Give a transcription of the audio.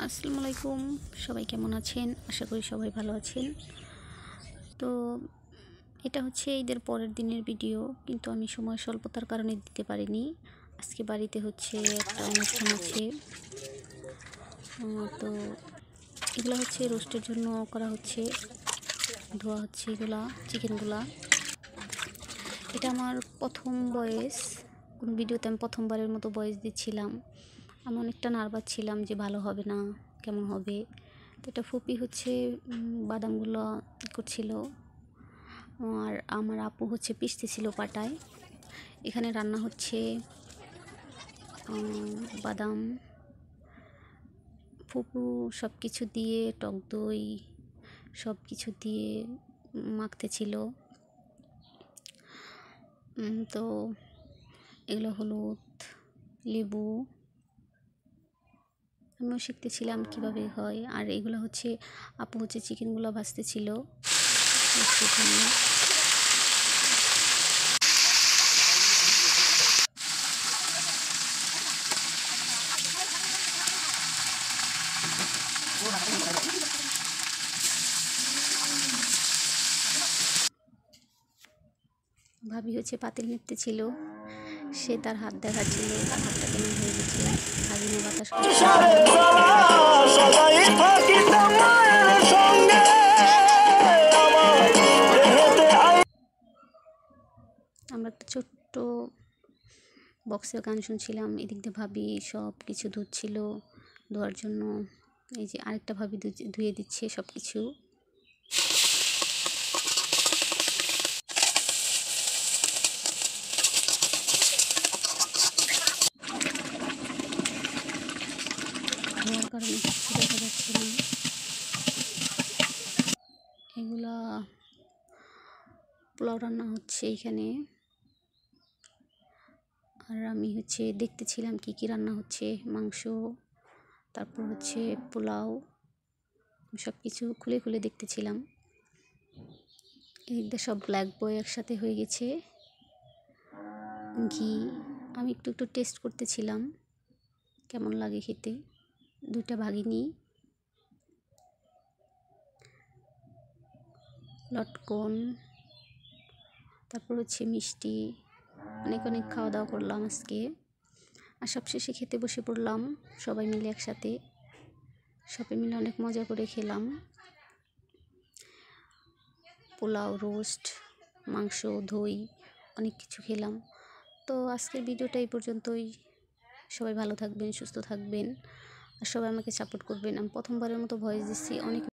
আসসালামু আলাইকুম। সবাই কেমন আছেন? আশা করি সবাই ভালো আছেন। তো এটা হচ্ছে ঈদের পরের দিনের ভিডিও, কিন্তু আমি সময় স্বল্পতার কারণে দিতে পারিনি। আজকে বাড়িতে হচ্ছে একটা অনুষ্ঠান আছে। তো এগুলো হচ্ছে রোস্টের জন্য করা হচ্ছে, ধোয়া হচ্ছে এগুলা চিকেনগুলা। এটা আমার প্রথম ভয়েস, কোনো ভিডিওতে আমি প্রথমবারের মতো ভয়েস দিচ্ছিলাম। আমি অনেকটা নার্ভাস ছিলাম যে ভালো হবে না, কেমন হবে। তো এটা ফুপি হচ্ছে বাদামগুলো করছিল, আর আমার আপু হচ্ছে পিষতেছিল পাটায়। এখানে রান্না হচ্ছে বাদাম, ফুপু সব কিছু দিয়ে, টক দই সব কিছু দিয়ে মাখতেছিল। তো এগুলো হলুদ, লেবু, আমিও শিখতেছিলাম কীভাবে হয়। আর এগুলো হচ্ছে আপু হচ্ছে চিকেনগুলো ভাজতেছিল জন্য। ভাবি হচ্ছে পাতিল নিতে ছিল, সে তার হাত দেখাচ্ছিল, তার হাতটা কেমন হয়ে গেছে। ভাবিনা বাতাস আমরা একটা ছোট্ট বক্সে গান শুনছিলাম, এদিক দিয়ে ভাবি সব কিছু ধুচ্ছিল, ধোয়ার জন্য। এই যে আরেকটা ভাবি ধুয়ে দিচ্ছে সব কিছু। ধোয়ার কারণে কিছু দেখা যাচ্ছে না। এগুলা পোলাও রান্না হচ্ছে এখানে, আর আমি হচ্ছে দেখতেছিলাম কি কি রান্না হচ্ছে। মাংস, তারপর হচ্ছে পোলাও, সব কিছু খুলে খুলে দেখতেছিলাম। এদিকটা সব ব্ল্যাক বয় একসাথে হয়ে গেছে। ঘি আমি একটু একটু টেস্ট করতেছিলাম কেমন লাগে খেতে। দুইটা ভাগিনি, লটকন, তারপর হচ্ছে মিষ্টি, অনেক অনেক খাওয়া দাওয়া করলাম আজকে। আর সবশেষে খেতে বসে পড়লাম সবাই মিলে একসাথে। সবাই মিলে অনেক মজা করে খেলাম। পোলাও, রোস্ট, মাংস, দই, অনেক কিছু খেলাম। তো আজকের ভিডিওটা এই পর্যন্তই। সবাই ভালো থাকবেন, সুস্থ থাকবেন, আর সবাই আমাকে সাপোর্ট করবেন। আমি প্রথমবারের মতো ভয়েস দিচ্ছি, অনেক